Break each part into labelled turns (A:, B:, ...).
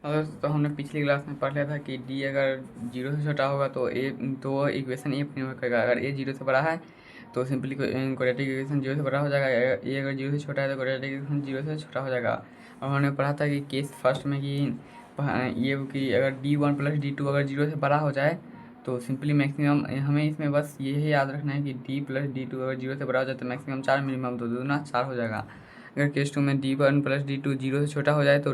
A: तो हमने पिछली क्लास में पढ़ लिया था कि डी अगर जीरो से छोटा होगा तो ए तो इक्वेशन ए पर निर्भर करेगा। अगर ए जीरो से बड़ा है तो सिंपली क्वाड्रेटिक इक्वेशन जीरो से बड़ा हो जाएगा। ए अगर जीरो से छोटा है तो क्वाड्रेटिक इक्वेशन जीरो से छोटा हो जाएगा। और हमने पढ़ा था कि केस फर्स्ट में कि ये कि अगर D one plus D two अगर जीरो से बड़ा हो जाए तो सिंपली मैक्सिमम हमें इसमें बस यही याद रखना है कि डी प्लस डी टू अगर जीरो से बड़ा हो जाए तो मैक्सिमम 4, मिनिमम 2, दूना 4 हो जाएगा। अगर केस टू में D one plus D two zero से छोटा हो जाए तो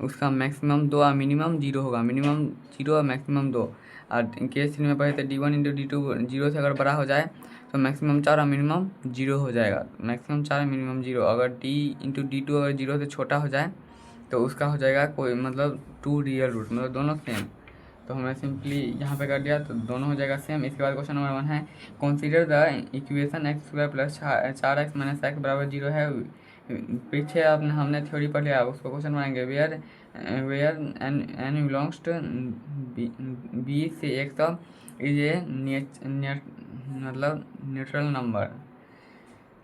A: उसका मैक्सिमम 2 और मिनिमम 0 होगा। मिनिमम 0 और मैक्सिमम 2। और केस थ्री में पढ़े थे D one into D two zero से अगर बड़ा हो जाए तो मैक्सिमम 4 और मिनिमम 0 हो जाएगा। Maximum 4 minimum 0। अगर डी इंटू डी टू अगर जीरो से छोटा हो जाए तो उसका हो जाएगा कोई मतलब 2 रियल रूट, मतलब दोनों सेम। तो हमने सिंपली यहाँ पे कर दिया तो दोनों हो जाएगा सेम। इसके बाद क्वेश्चन नंबर 1 है consider the equation x square plus 4x minus x बराबर 0 है। पीछे आपने हमने थ्योरी पढ़ लिया, उसको क्वेश्चन बनाएंगे। Where where n belongs to B से एक्स इज ए मतलब neutral number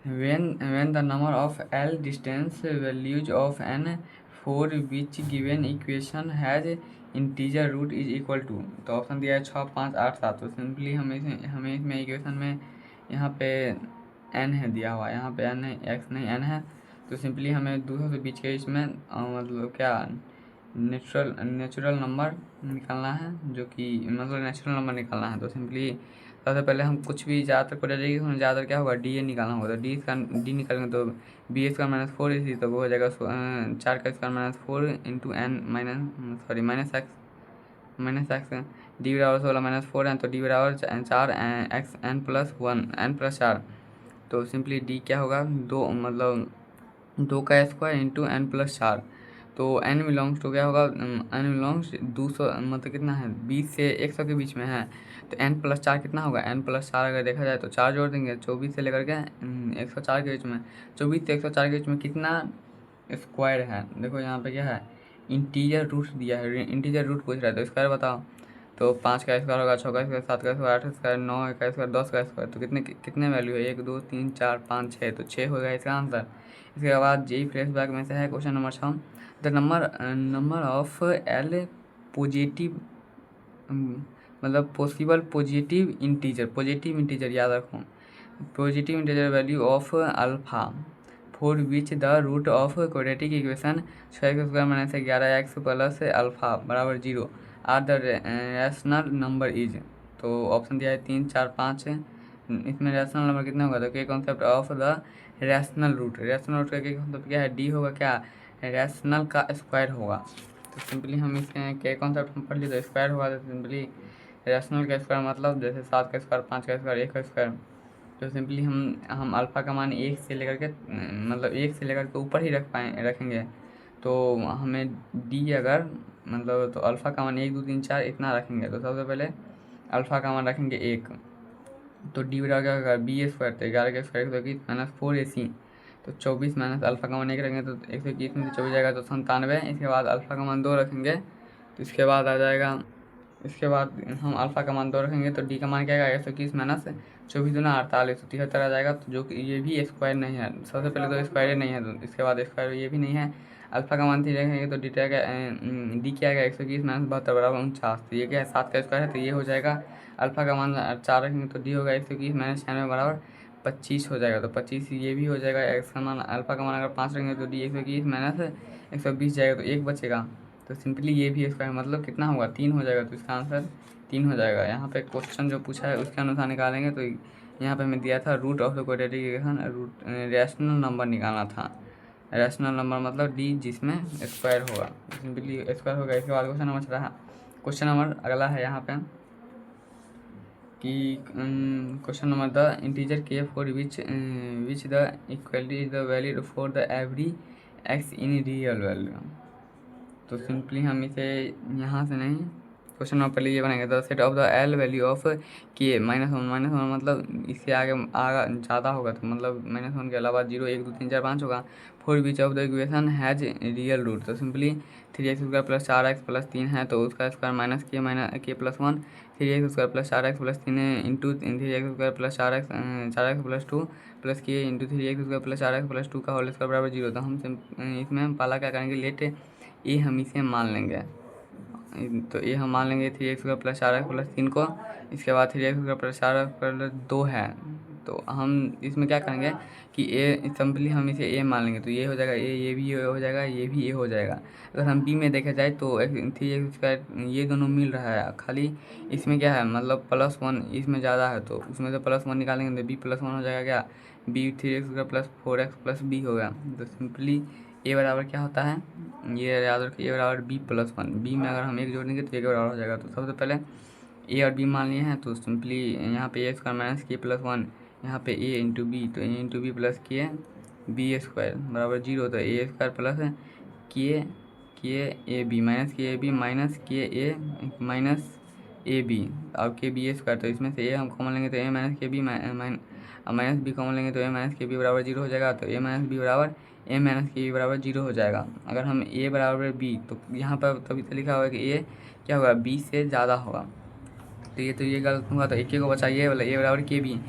A: when the number of L distance values of n for which given equation has integer root is equal to। तो option दिया है 6, 5, 8, 7। तो simply हमें इसमें equation में यहाँ पे n है दिया हुआ, यहाँ पे n है, x नहीं n है। तो सिंपली हमें दूसरों से बीच के इसमें मतलब क्या नेचुरल नंबर निकालना है, जो कि मतलब नेचुरल नंबर निकालना है। तो सिंपली सबसे पहले हम कुछ भी ज़्यादातर को ज़्यादातर क्या होगा डी ए निकालना होगा। तो डी निकालेंगे तो बी स्क्वायर माइनस 4 इसी तो वो हो जाएगा 4 का square minus 4 into n minus x D बराबर 16 माइनस 4 है तो डी बराबर 4 x n plus 1 n plus 4। तो सिंपली डी क्या होगा 2 मतलब 2 का स्क्वायर इंटू एन प्लस 4। तो एन बिलोंग्स टू क्या होगा एन बिलोंग्स 200 मतलब कितना है 20 से 100 के बीच में है। तो एन प्लस 4 कितना होगा एन प्लस 4 अगर देखा जाए तो 4 जोड़ देंगे 24 से लेकर के 104 के बीच में। 24 से 104 के बीच में कितना स्क्वायर है देखो यहाँ पे क्या है इंटीजर रूट दिया है, इंटीजर रूट पूछ रहा है तो स्क्वायर बताओ। तो 5 का स्क्वायर होगा, 6 का स्क्वायर, 7 का स्क्वायर, 8 का स्क्वायर, 9 का स्क्वायर, 10 का स्क्वायर। तो कितने वैल्यू है 1, 2, 3, 4, 5, 6। तो 6 होगा इसका आंसर। इसके बाद जेई फ्रेश बैग में से है question number 6 the number of L positive मतलब पॉसिबल पॉजिटिव इंटीजर याद रखो। Positive integer value of alpha for which the root of quadratic equation 6x square minus 11x plus alpha बराबर 0 are the rational number is. तो option दिया है 3, 4, 5। इसमें rational number कितना होगा तो के concept of the rational root का के कॉन्सेप्ट क्या है डी होगा क्या रैशनल का स्क्वायर होगा। तो सिंपली हम इसके के कॉन्सेप्ट हम पढ़ लिए तो स्क्वायर होगा। तो सिंपली रैशनल का स्क्वायर मतलब जैसे 7 का स्क्वायर, 5 का स्क्वायर, 1 का स्क्वायर। तो सिंपली हम अल्फ़ा का मान 1 से लेकर के मतलब 1 से लेकर के ऊपर ही रखेंगे। तो हमें डी अगर मतलब तो अल्फ़ा का मान 1, 2, 3, 4 इतना रखेंगे। तो सबसे पहले अल्फ़ा का मान रखेंगे 1। तो डी बराबर क्या होगा बी स्क्वायर तो 11 का स्क्वायर 121 माइनस 4ac। तो 24 माइनस अल्फ़ा का मान 1 रखेंगे तो 121 में से 24 जाएगा तो 97। इसके बाद अल्फ़ा का मान 2 रखेंगे तो इसके बाद आ जाएगा इसके बाद हम अल्फ़ा का मान 2 रखेंगे तो डी का मान क्या आएगा 121 माइनस 24 दूना 48 तो 73 आ जाएगा। तो जो कि ये भी स्क्वायर नहीं है, सबसे पहले तो स्क्वायर नहीं है तो इसके बाद स्क्वायर ये भी नहीं है। अल्फ़ा का मान 3 रखेंगे तो डी क्या आएगा 121 माइनस 72 बराबर 49। तो ये क्या है 7 का स्क्वायर है तो ये हो जाएगा। अल्फ़ा का मान 4 रखेंगे तो डी होगा 121 माइनस 96 बराबर 25 हो जाएगा। तो 25 ये भी हो जाएगा। एक्स का मान अल्फ़ा का मान अगर 5 रखेंगे तो डी 121 माइनस 120 जाएगा तो 1 बचेगा। तो सिंपली ये भी स्क्वायर मतलब कितना होगा 3 हो जाएगा। तो इसका आंसर 3 हो जाएगा। यहाँ पे क्वेश्चन जो पूछा है उसके अनुसार निकालेंगे। तो यहाँ पे मैं दिया था root of the quadratic equation rational number निकालना था। रैशनल नंबर मतलब डी जिसमें स्क्वायर होगा, सिंपली स्क्वायर होगा। इसके बाद क्वेश्चन नंबर अगला है यहाँ पे कि क्वेश्चन नंबर द इंटीजर के for which the equality is the value for the every x in real value. तो सिंपली हम इसे यहाँ से नहीं क्वेश्चन नंबर पहले ये बनाएंगे the set of the L value of के -1 मतलब इससे आगे ज़्यादा होगा तो मतलब -1 के अलावा 0, 1, 2, 3, 4, 5 होगा। For which of the equation has real root. तो simply 3x square plus 4x plus 3 है तो उसका स्क्वायर माइनस के plus 1 3x square plus 4x plus 3 into 3x square plus 4x plus 2 plus के into 3x square plus 4x plus 2 का whole square बराबर 0। तो हम इसमें हम पहला क्या करेंगे लेट ए हम इसे मान लेंगे। तो ये हम मान लेंगे 3x² प्लस 4x प्लस 3 को। इसके बाद 3x² प्लस 4x प्लस 2 है। तो हम इसमें क्या करेंगे कि ए सिंपली हम इसे ए मान लेंगे, तो ये हो जाएगा ए, ये भी ए हो जाएगा, ये भी ए हो जाएगा। अगर हम बी में देखा जाए तो 3x² ये दोनों मिल रहा है, खाली इसमें क्या है मतलब +1 इसमें ज़्यादा है, तो उसमें से +1 निकालेंगे तो b+1 हो जाएगा। क्या b 3x² plus 4x plus b होगा। तो सिंपली ए बराबर क्या होता है, ये याद रखिए, ए बराबर b+1। बी में अगर हम एक जोड़ेंगे तो ए के बराबर हो जाएगा। तो सबसे पहले ए और बी मान लिए हैं, तो सिंपली यहाँ पे ए² माइनस k+1, यहाँ पे ए इंटू बी, तो ए इंटू बी प्लस के b² बराबर 0। तो a² प्लस के ए बी माइनस के ए बी माइनस के ए माइनस ए बी और के b²। तो इसमें से ए हम कॉमन लेंगे तो ए माइनस के बी माइनस बी कॉमन लेंगे तो ए माइनस के बी बराबर 0 हो जाएगा। तो ए माइनस बी बराबर ए माइनस के बी बराबर 0 हो जाएगा। अगर हम ए बराबर बी, तो यहाँ पर तभी तो लिखा हुआ है कि ए क्या होगा, बी से ज़्यादा होगा। तो ये गलत होगा। तो एक को बचाइए वाला ए बराबर के बी,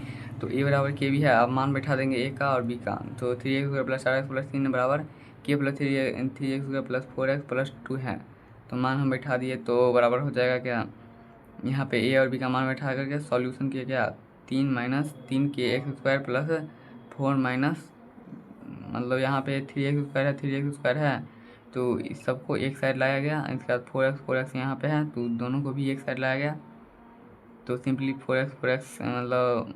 A: तो ए बराबर के बी है। अब मान बैठा देंगे ए का और बी का। तो 3x² प्लस 4x प्लस 3 बराबर के plus 3x² plus 4x plus 2 है। तो मान हम बैठा दिए तो बराबर हो जाएगा क्या, यहाँ पे ए और बी का मान बैठा करके सॉल्यूशन किया क्या, 3 माइनस 3 के x² प्लस 4 माइनस मतलब यहाँ पे 3x² है, 3x² है, तो इस सबको एक साइड लाया गया। इसके बाद 4x यहाँ पे है, तो दोनों को भी एक साइड लाया गया। तो सिंपली 4x मतलब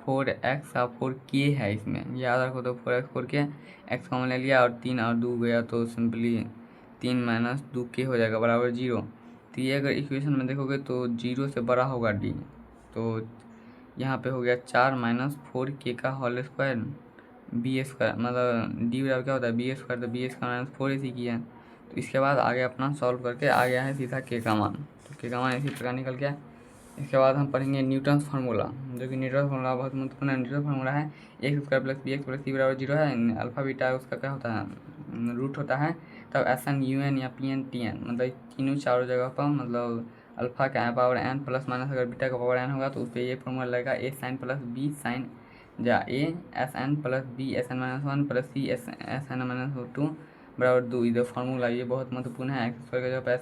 A: 4x और 4k है इसमें, याद रखो। तो 4x 4k x कॉमन ले लिया और 3 और 2 गया, तो सिंपली 3 माइनस 2k हो जाएगा बराबर 0। तो ये अगर इक्वेशन में देखोगे तो 0 से बड़ा होगा d। तो यहाँ पे हो गया 4 माइनस 4k का होल स्क्वायर b² मतलब d बराबर क्या होता है b²। तो b² माइनस 4 इसी की है। तो इसके बाद आगे अपना सॉल्व करके आ गया है सीधा k का मान। तो k का मान इसी प्रकार निकल गया। इसके बाद हम पढ़ेंगे न्यूटन्स फार्मूला, जो कि न्यूटन्स फार्मूला बहुत महत्वपूर्ण है। न्यूटन्स फार्मूला है x² plus bx plus c बराबर 0 है। अल्फा बीटा उसका क्या होता है, रूट होता है। तब SN UN या PN TN मतलब तीनों चारों जगह पर मतलब अल्फा का पावर n प्लस माइनस अगर बीटा का पावर n होगा तो उस पर ये फॉर्मूला लगेगा a sign plus b sign या a SN plus b SN minus 1 plus c SN minus 2 बराबर 2। इधर फार्मूला ये बहुत महत्वपूर्ण है। x² की जगह पर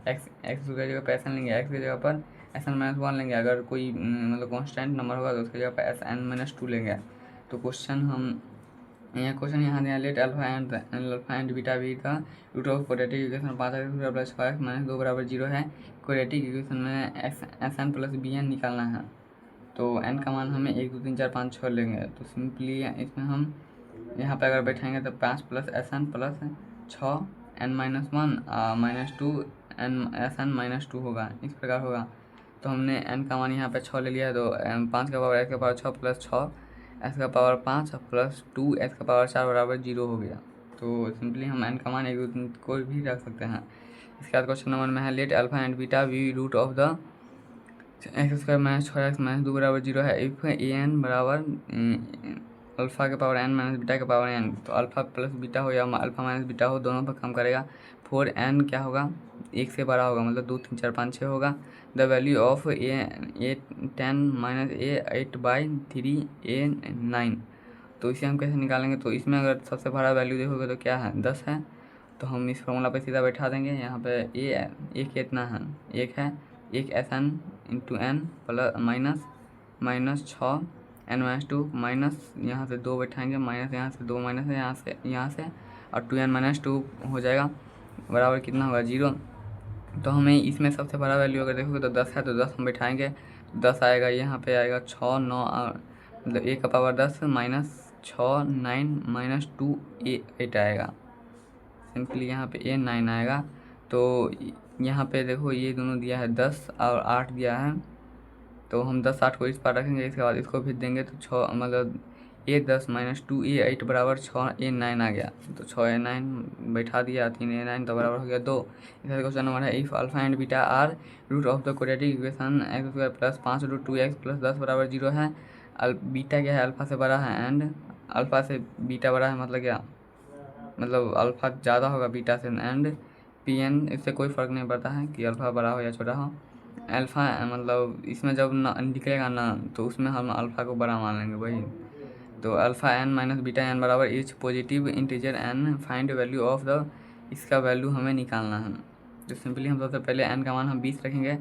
A: x की जगह पर SN लेंगे, x की जगह पर SN-1 लेंगे। अगर कोई मतलब कांस्टेंट नंबर होगा तो उसकी जगह पर SN-2 लेंगे। तो क्वेश्चन यहाँ दिया, let alpha and beta be का root of quadratic equation 5x² plus 5x minus 2 बराबर 0 है। क्वाड्रेटिक इक्वेशन में SN प्लस BN निकालना है। तो n का मान हमें 1 2 3 4 5 6 लेंगे। तो सिंपली इसमें हम यहाँ पे अगर बैठाएंगे तो 5 plus SN plus 6 n-1 minus 2 SN minus 2 होगा, इस प्रकार होगा। तो हमने n का मान यहाँ पे 6 ले लिया है। तो 5 का पावर s का पावर 6 प्लस 6 s का पावर 5 प्लस 2 s का पावर 4 बराबर 0 हो गया। तो सिंपली हम n का मान 1 2 3 कोई भी रख सकते हैं। इसके बाद क्वेश्चन नंबर में है, let alpha and beta be root of the x² minus 6x minus 2 बराबर 0 है। इफ an बराबर अल्फा के पावर n माइनस बीटा के पावर n, तो अल्फा प्लस बीटा हो या अल्फा माइनस बीटा हो, दोनों पर काम करेगा। 4n क्या होगा, 1 से बड़ा होगा, मतलब 2 3 4 5 6 होगा। The value of a 10 minus a 8/3 a 9। तो इसे हम कैसे निकालेंगे, तो इसमें अगर सबसे बड़ा वैल्यू देखोगे तो क्या है, 10 है। तो हम इस फॉर्मूला पे सीधा बैठा देंगे। यहाँ पे ए कितना है, 1 है। 1 SN into n plus minus 6 n-2 minus यहाँ से 2 बैठाएंगे, माइनस यहाँ से 2 माइनस यहाँ से और 2n-2 हो जाएगा बराबर कितना होगा 0। तो हमें इसमें सबसे बड़ा वैल्यू अगर देखोगे तो 10 है, तो 10 हम बैठाएंगे, 10 आएगा। यहाँ पे आएगा 6 9 मतलब a का पावर 10 माइनस 6 9 माइनस 2 8 आएगा। सिंपली यहाँ पे a 9 आएगा। तो यहाँ पे देखो ये दोनों दिया है 10 और 8 दिया है, तो हम 10 8 को इस पार रखेंगे। इसके बाद इसको भी देंगे तो 6 मतलब a 10 माइनस 2 a 8 बराबर 6 a 9 आ गया। तो 6 a 9 बैठा दिया, 3 a 9 तो बराबर हो गया 2। इसका क्वेश्चन नंबर है, if alpha and beta are root of the quadratic equation x² plus 5 root 2x plus 10 बराबर 0 है। बीटा क्या है, अल्फा से बड़ा है एंड अल्फा से बीटा बड़ा है, मतलब क्या, मतलब अल्फा ज़्यादा होगा बीटा से। एंड PN इससे कोई फ़र्क नहीं पड़ता है कि अल्फा बड़ा हो या छोटा हो। अल्फ़ा मतलब इसमें जब ना निकलेगा ना तो उसमें हम अल्फ़ा को बड़ा मान लेंगे वही। तो alpha n minus beta n बराबर etch positive integer n, find value of the इसका वैल्यू हमें निकालना है। तो सिंपली हम सबसे पहले n का मान हम 20 रखेंगे।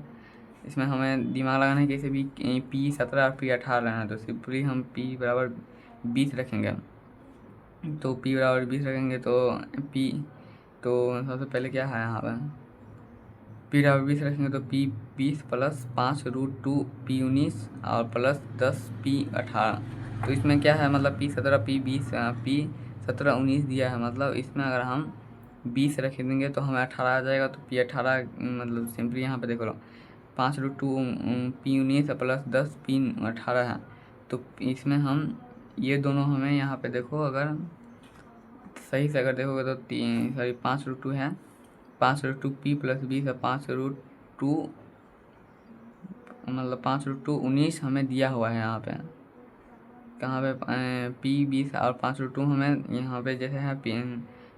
A: इसमें हमें दिमाग लगाना है कि इसे भी P 17 और P 18 है, तो सिंपली हम P बराबर 20 रखेंगे। तो P बराबर 20 रखेंगे तो P, तो सबसे पहले क्या है यहाँ पर P बराबर 20 रखेंगे तो P 20 प्लस 5√2 P 19 और प्लस 10 P 18। तो इसमें क्या है, मतलब P 17 P 20 P 17 19 दिया है, मतलब इसमें अगर हम 20 रख देंगे तो हमें 18 आ जाएगा। तो P 18 मतलब सिंपली यहाँ पे देखो 5√2 P 19 प्लस 10 P 18 है। तो इसमें हम ये दोनों हमें यहाँ पे देखो अगर सही से अगर देखोगे तो 5√2 है, 5√2 P प्लस 20 है, 5√2 मतलब 5√2 19 हमें दिया हुआ है यहाँ पे। कहाँ पे P 20 और 5√2 हमें यहाँ पे जैसे है P,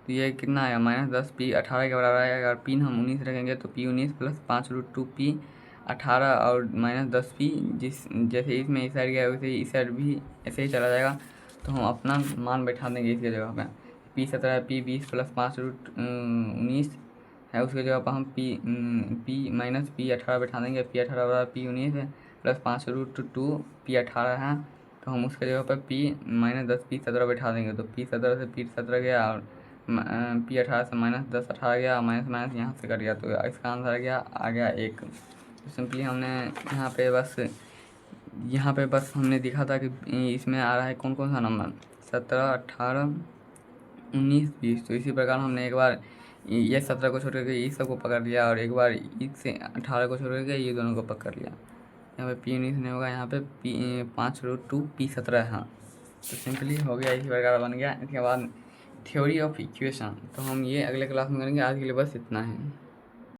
A: तो ये कितना आएगा -10 P 18 के बराबर आएगा। अगर P हम 19 रखेंगे तो P 19 प्लस 5√2 P 18 और -10 P, जिस जैसे इसमें इस साइड गया वैसे इस साइड भी ऐसे ही चला जाएगा। तो हम अपना मान बैठा देंगे इसकी जगह पे। P 17 P 20 प्लस 5√19 है, उसकी जगह पर हम P माइनस P 18 बैठा देंगे। P 18 बराबर P 19 है प्लस 5√2 P 18 है, तो हम उसके जगह पर P -10 P 17 बैठा देंगे। तो P 17 से P 17 गया और P 18 से -10 18 गया, माइनस माइनस यहाँ से कट गया, तो इसका आंसर आ गया 1। तो सिंपली हमने यहाँ पे बस हमने देखा था कि इसमें आ रहा है कौन कौन सा नंबर 17 18 19 20। तो इसी प्रकार हमने एक बार ये 17 को छोड़ करके इस सब को पकड़ लिया और एक बार इससे 18 को छोड़ करके ये दोनों को पकड़ लिया। यहाँ पे P 19 नहीं होगा, यहाँ पे P 5√2 P 17 है। तो सिंपली हो गया, इसी प्रकार बन गया। इसके बाद थ्योरी ऑफ इक्वेशन तो हम ये अगले क्लास में करेंगे। आज के लिए बस इतना है।